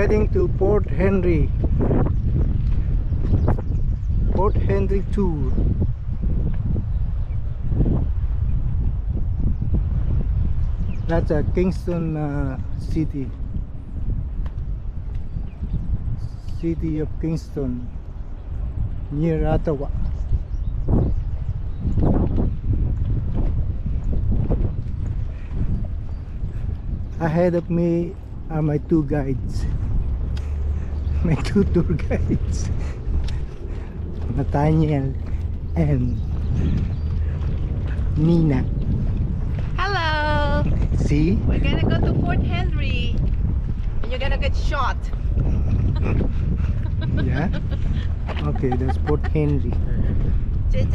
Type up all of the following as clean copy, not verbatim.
heading to Port Henry. Port Henry tour. That's a Kingston city. City of Kingston, near Ottawa. Ahead of me are my two guides, my two tour guides, Nathaniel and Nina. Hello! See? We're gonna go to Fort Henry and you're gonna get shot. Yeah? Okay, that's Port Henry. J.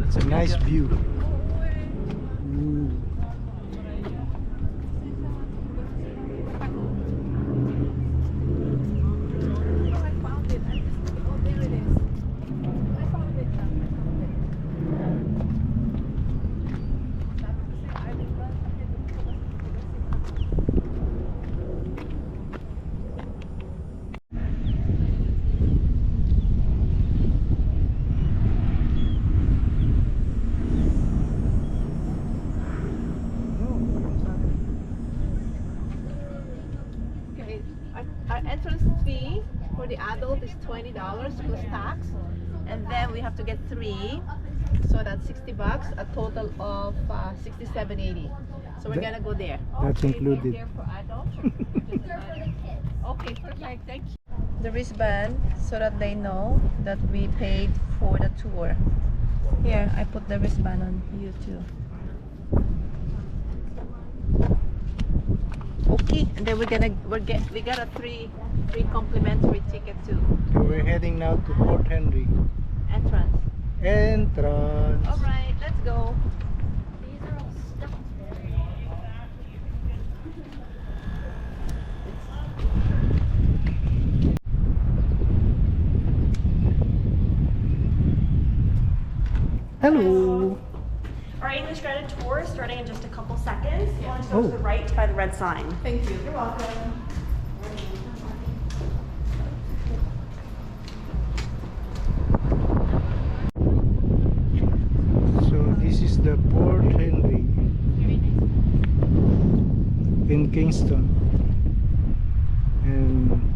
It's a nice view. Ooh. Our entrance fee for the adult is $20 plus tax, and then we have to get 3, so that's $60, a total of $67.80. So we're gonna go there. That's included. There for adults. Okay, perfect. Thank you. The wristband, so that they know that we paid for the tour. Here, I put the wristband on you too. Okay, and then we got a free complimentary ticket too. So we're heading now to Port Henry. Entrance. Entrance. All right, let's go. These are all stuck. Hello. Our English guided tour is starting in just a couple seconds. You want to go to the right by the red sign. Thank you. You're welcome. So this is the Port Henry in Kingston, and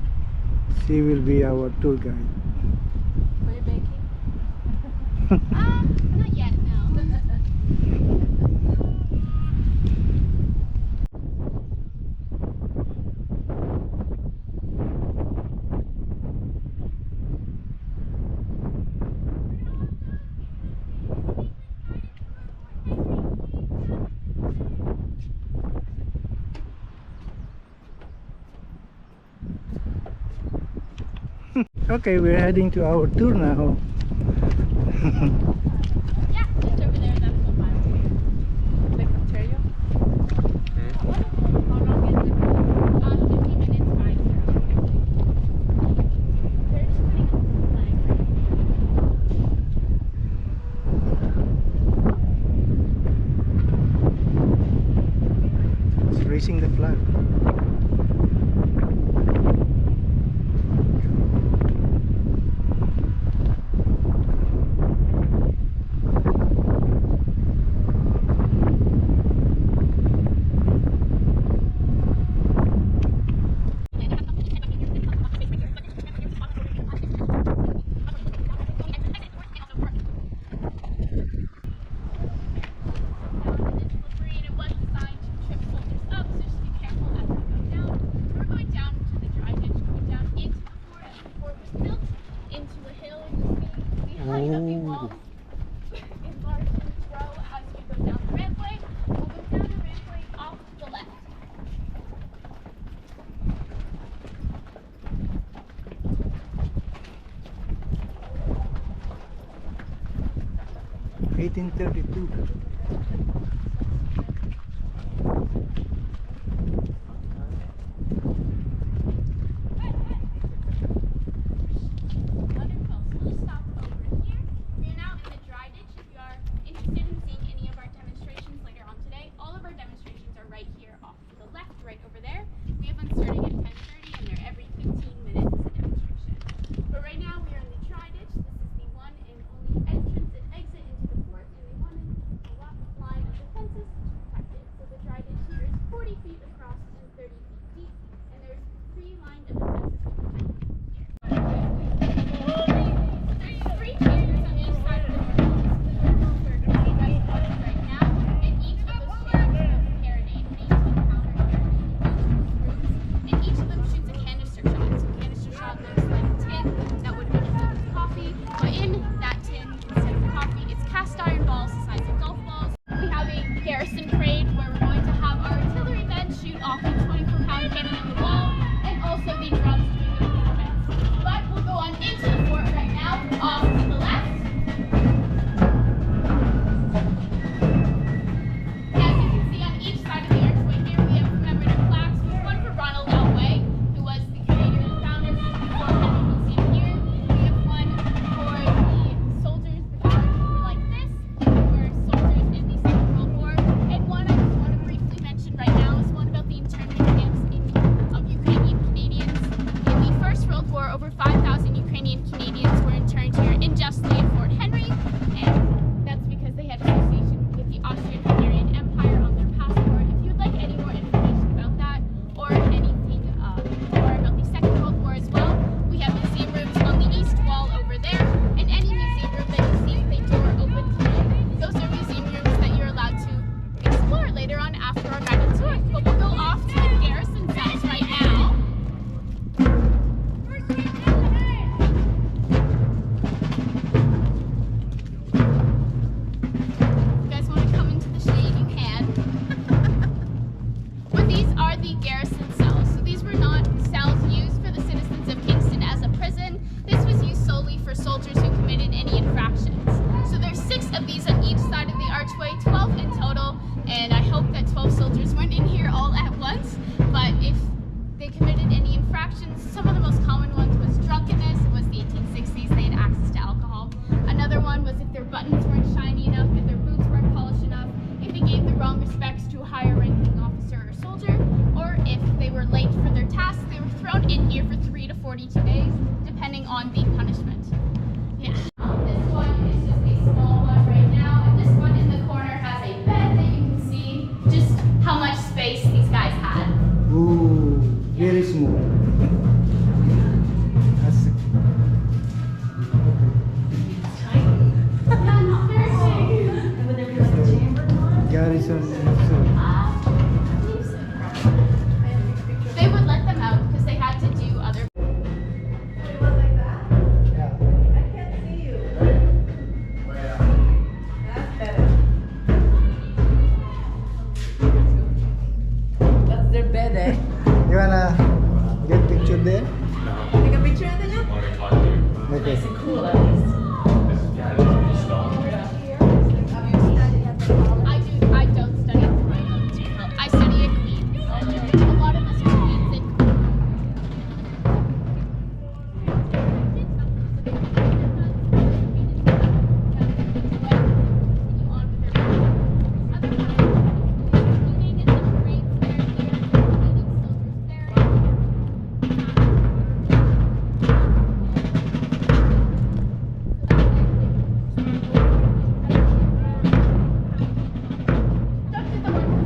she will be our tour guide. Are you baking? Not yet, no. Okay, we're heading to our tour now. Yeah, it's over there. That's the mile. Lake Ontario? How long is it? 50 minutes by zero. They're just putting up the flag. It's raising the flag. $18.32. Wonderful. So we'll stop over here. We're now in the dry ditch. If you the garrison cells. So these were not cells used for the citizens of Kingston as a prison. This was used solely for soldiers who committed any infractions. So there's 6 of these on each side of the archway, 12 in total, and I hope that 12 soldiers weren't in here all at once, but if they committed any infractions, some of the most common ones was drunkenness. It was the 1860s, they had access to alcohol. Another one was if their buttons weren't shiny enough, if their boots weren't polished enough, if they gave the wrong respects to a higher ranking officer or soldier, or if they were late for their tasks, they were thrown in here for 3 to 42 days, depending on the punishment. Yeah. This one is just a small one right now, and this one in the corner has a bed that you can see just how much space these guys had. Ooh, very small. That's Yeah, not very big. And would there be like a chamber one? garrison. They would let them out because they had to do other. Yeah. I can't see you. That's better. That's their bed, eh? You wanna get picture there? Take a picture of it? Okay. Nice and cool at least. I don't study at the Rideau. I study at Queen. A lot of us are Queens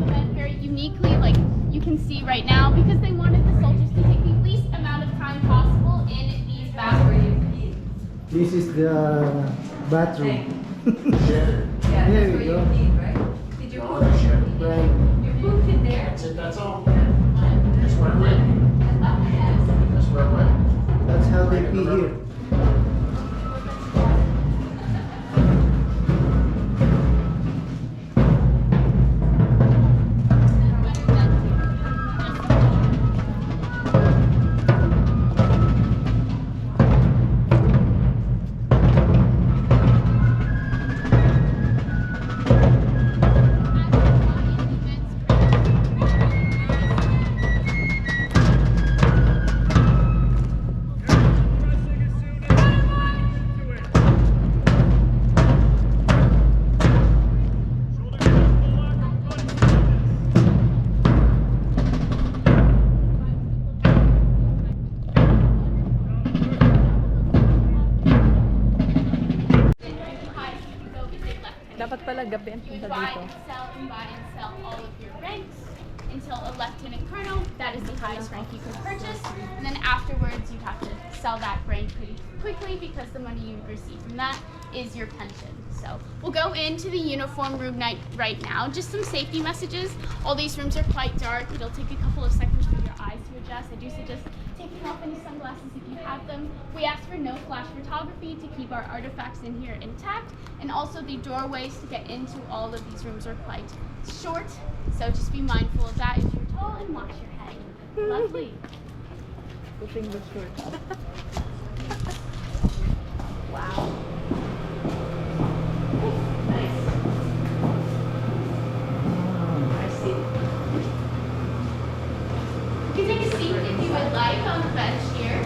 and very uniquely, like you can see right now, because they wanted the soldiers to take the least amount of time possible in these bathrooms. This is the bathroom. Yeah, There that's we where go. you pee, right? Did you poop? Right. You pooped in there? That's it, that's all. That's where I went. That's where I went. That's how they pee here. Dapat pala gabi ang punta Buy dito. and sell and buy and sell all of your ranks until a lieutenant colonel. That is the highest rank you can purchase. And then afterwards, you have to sell that rank pretty quickly because the money you receive from that is your pension. So we'll go into the uniform room night right now. Just some safety messages. All these rooms are quite dark. It'll take a couple of seconds for your eyes to adjust. I do suggest taking off any sunglasses if you have them. We ask for no flash photography to keep our artifacts in here intact, and also the doorways to get into all of these rooms are quite short, so just be mindful of that if you're tall, and watch your head. Lovely. Putting the shirt up. Wow. Nice. I see. You can take a seat if you would like on the bench here.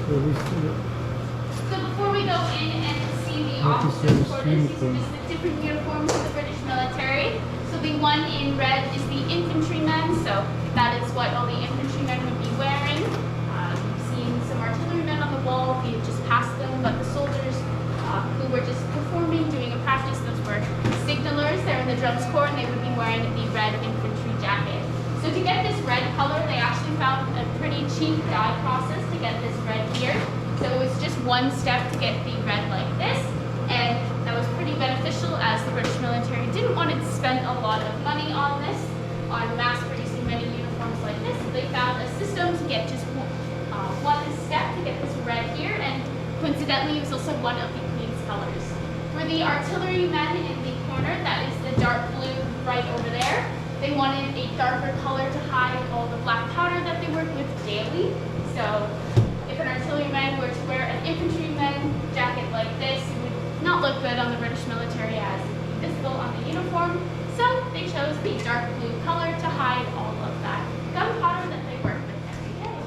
So before we go in and see the officers' quarters, these are just the different uniforms of the British military. So the one in red is the infantryman, so that is what all the infantrymen would be wearing. You've seen some artillerymen on the wall, we have just passed them, but the soldiers who were just performing, doing a practice, those were signalers. They're in the drums corps and they would be wearing the red infantry jacket. So to get this red color, they actually found a pretty cheap dye process to get this red here. So it was just one step to get the red like this, and that was pretty beneficial as the British military didn't want to spend a lot of money on this, on mass producing many uniforms like this. So they found a system to get just one step to get this red here, and coincidentally it was also one of the Queen's colors. For For the artillerymen in the corner, that is the dark blue right over there. They wanted a darker color to hide all the black powder that they work with daily. So if an artilleryman were to wear an infantryman jacket like this, it would not look good on the British military as visible on the uniform. So they chose the dark blue color to hide all of that gunpowder that they work with every day.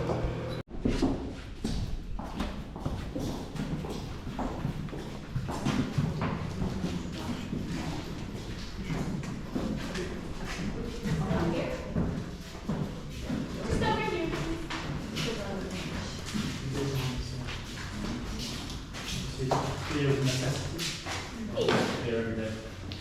Just over here.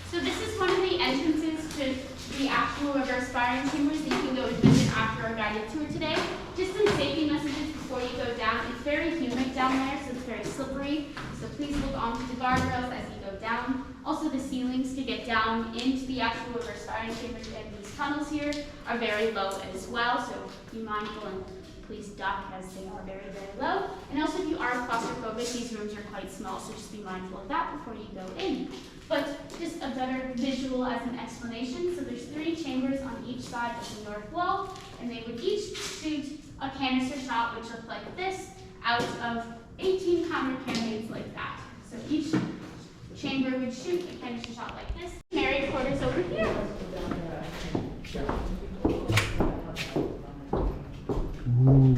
So this is one of the entrances to the actual reverse firing chambers that you can go and visit after our guided tour today. Just some safety messages before you go down. It's very humid down there, so it's very slippery. So please hold on to the guardrails as you go down. Also, the ceilings to get down into the actual reverse firing chambers and these tunnels here are very low as well. So be mindful and please duck as they are very, very low. And also, if you are claustrophobic, these rooms are quite small, so just be mindful of that before you go in. But just a better visual as an explanation. So there's 3 chambers on each side of the north wall, and they would each shoot a canister shot, which looked like this, out of 18-pounder cannons like that. So each chamber would shoot a canister shot like this. Mary quarters over here. Ooh.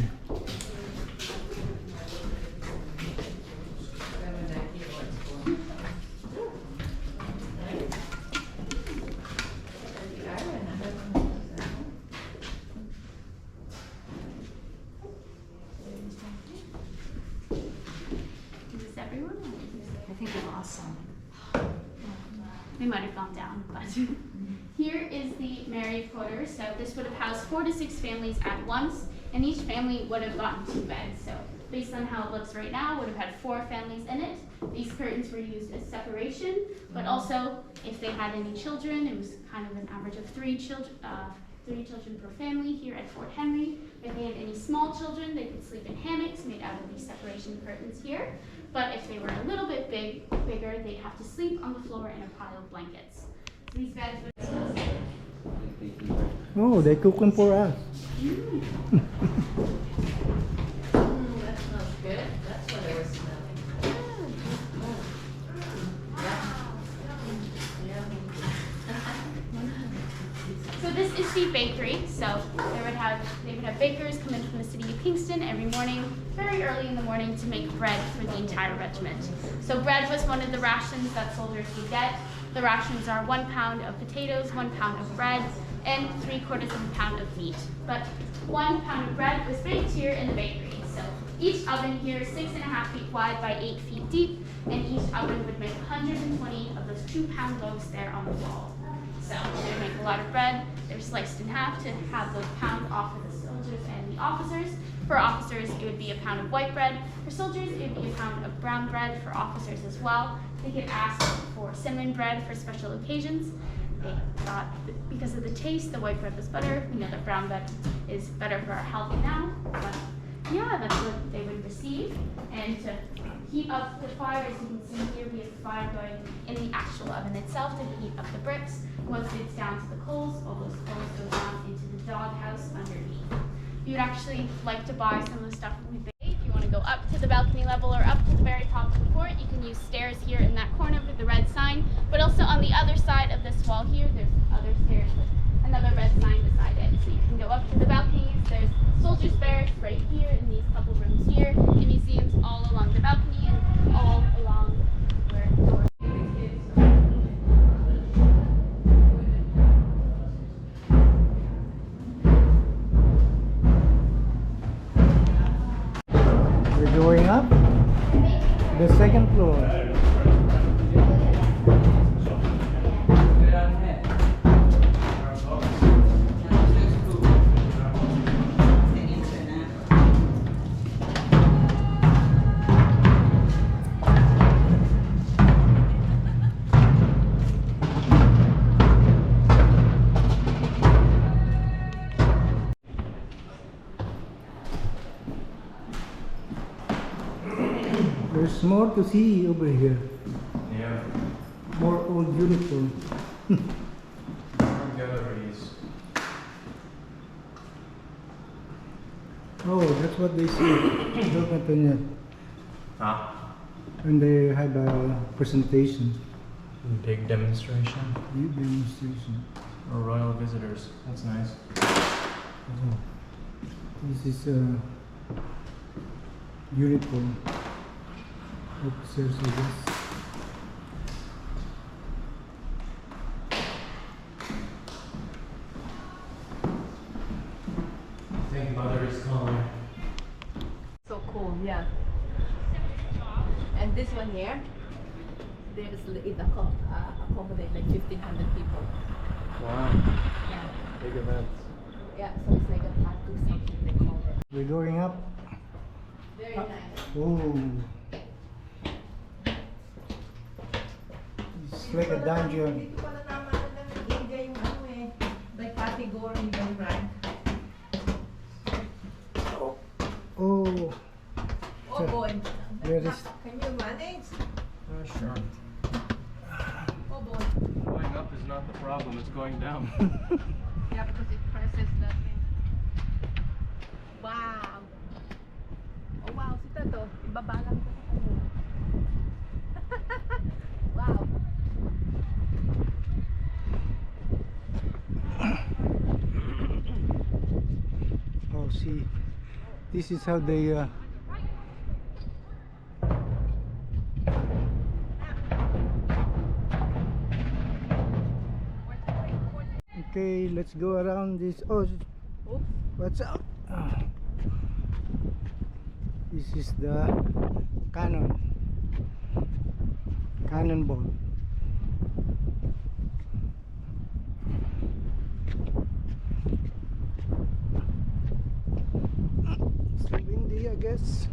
Is this everyone? I think we lost some. They might have gone down, but here is the married quarters. So this would have housed 4 to 6 families at once, and each family would have gotten 2 beds. So based on how it looks right now, would have had 4 families in it. These curtains were used as separation, but also if they had any children, it was kind of an average of 3 children per family here at Fort Henry. If they had any small children, they could sleep in hammocks made out of these separation curtains here. But if they were a little bit bigger, they'd have to sleep on the floor in a pile of blankets. So these beds would... Oh, they're cooking for us. That smells good. That's what I was smelling. So this is the bakery. So they would have bakers come in from the city of Kingston every morning, very early in the morning, to make bread for the entire regiment. So bread was one of the rations that soldiers would get. The rations are 1 pound of potatoes, 1 pound of bread, and 3/4 of a pound of meat. But 1 pound of bread was baked here in the bakery. So each oven here is 6.5 feet wide by 8 feet deep, and each oven would make 120 of those 2-pound loaves there on the wall. So they would make a lot of bread. They're sliced in half to have those pounds off for the soldiers and the officers. For officers, it would be a pound of white bread. For soldiers, it would be a pound of brown bread for officers as well. They could ask for cinnamon bread for special occasions. They thought that because of the taste, the white bread was better. We know that brown bread is better for our health now. But yeah, that's what they would receive. And to heat up the fire, as you can see here, we have the fire going in the actual oven itself to heat up the bricks. Once it's down to the coals, all those coals go down into the doghouse underneath. If you would actually like to buy some of the stuff we baked, if you want to go up to the balcony level or up to the very top of the fort, you can use stairs here in that corner with the red sign. But also on the other side of this wall here, there's other stairs with another red sign beside it. So you can go up to the balconies. There's soldiers' barracks right here in these couple rooms here, and museums all along the balcony and all along where the door. We're going up the 2nd floor. There's more to see over here. Yeah. old uniform. Galleries. Oh, that's what they say. Look at it. Huh? When they have a presentation, Big demonstration. big demonstration. Or royal visitors. That's nice. Oh, this is a uniform. Officers, I guess. I think mother is calling. So cool, yeah. And this one here, it accommodate like 1,500 people. Wow. Yeah. Big events. Yeah, so it's like a tattoo something they call it. We're going up. Very nice. Oh, it's like a dungeon. Dito pala naman ng India yung ano eh. By category, by rank. Oh, Oh So, boy. where is? Can you manage? Sure. Oh boy. Going up is not the problem, it's going down. Yeah, because it presses that thing. Wow! Oh wow, sito to. Ibaba lang ko sa kanila. Wow! Oh, see, this is how they. Okay, let's go around this. Oh, Oops. what's up? This is the cannonball. So windy, I guess.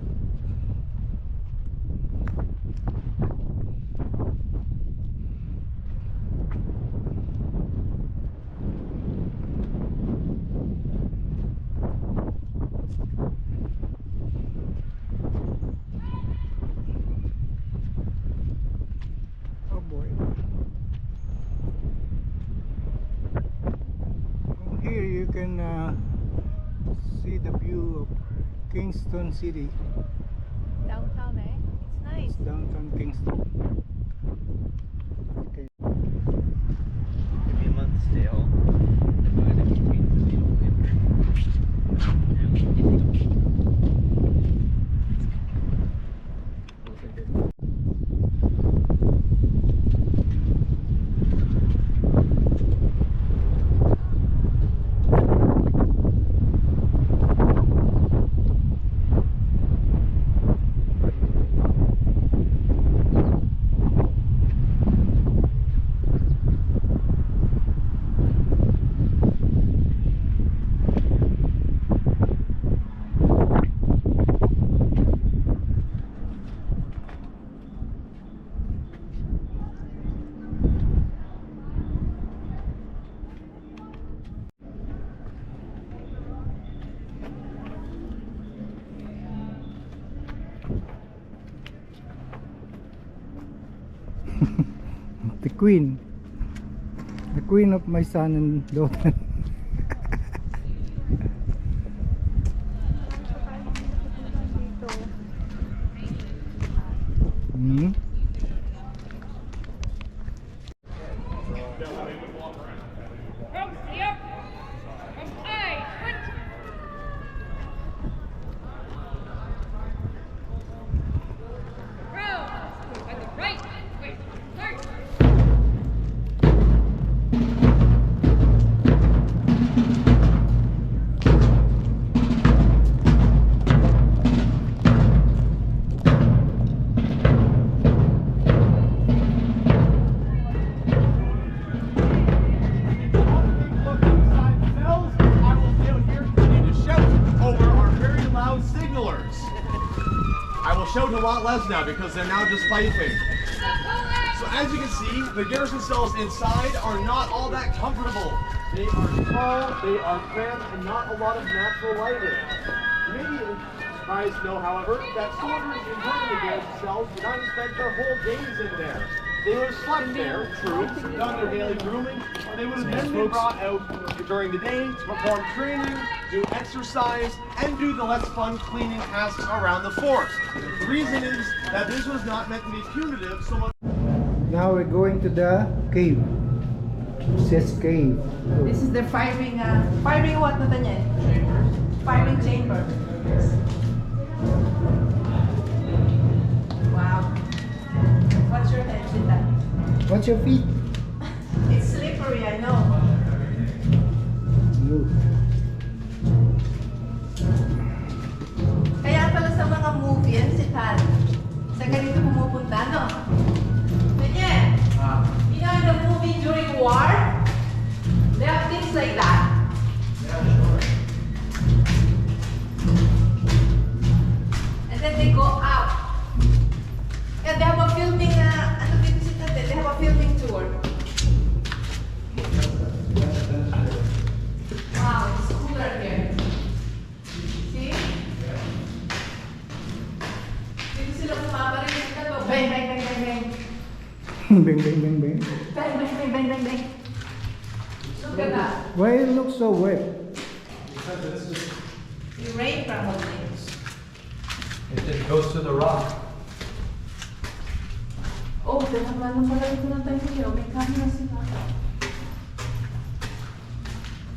Oh boy. From here you can see the view of Kingston City. Downtown, eh? It's nice. It's downtown Kingston. Okay. Maybe a month still. The queen of my son and daughter. Hmm? Shouting a lot less now because they're now just piping. So as you can see, the garrison cells inside are not all that comfortable. They are small, they are cramped, and not a lot of natural lighting. You may be surprised to know, however, that soldiers interning the garrison cells do not spend their whole days in there. They would have slept there, true, done their daily grooming, or they would have then been brought out during the day to perform training, do exercise, and do the less fun cleaning tasks around the fort. The reason is that this was not meant to be punitive so much. Now we're going to the cave. It says cave. This is the firing, firing what, Nathaniel? Firing chamber. Wow. What's your head, Sita? What's your feet? It's slippery, I know. You. Kaya pala sa mga movie yan si Tal. Sa ganito pumupunta, no? Ganyan. You know, in the movie during war, they have things like that. And then they go out. And they have a filming, ano dito si Tate? They have a filming tour. Wow, it's cooler here. See? Dito sila pumaparin si Tate. Bang, bang, bang, bang, bang. Bang, bang, bang, bang. Bang, bang, bang, bang, bang, bang. Look at that. Why it looks so wet? The rain probably. It goes to the rock. Oh, naman pala ito ng tayo here. May camera sila.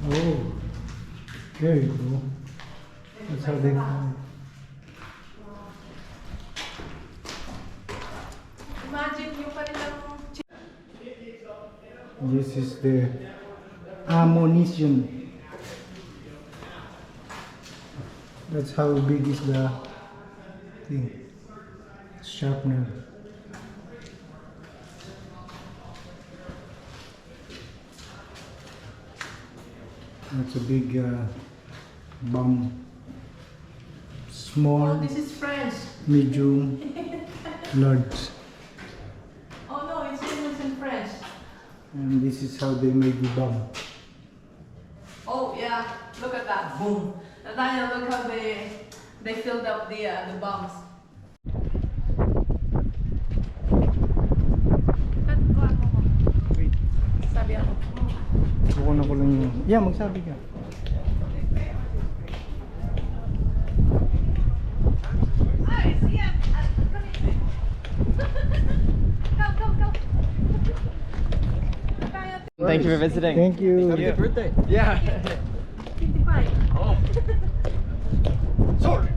Oh. There you go. That's how they come. Imagine yung kanilang... This is the ammunition. That's how big is the thing. Sharpener. That's a big bomb. Small, Oh, this is French. medium, large. Oh no, it's in French. And this is how they made the bomb. Oh yeah, look at that. Boom. Nathaniel, look how they filled up the bombs. Wait, Sabi ako. kukunan ko lang yung... Yeah, magsabi ka. Ay, siya! Come. Thank you for visiting. Thank you. Happy birthday. Yeah. 55. Oh. Sorry.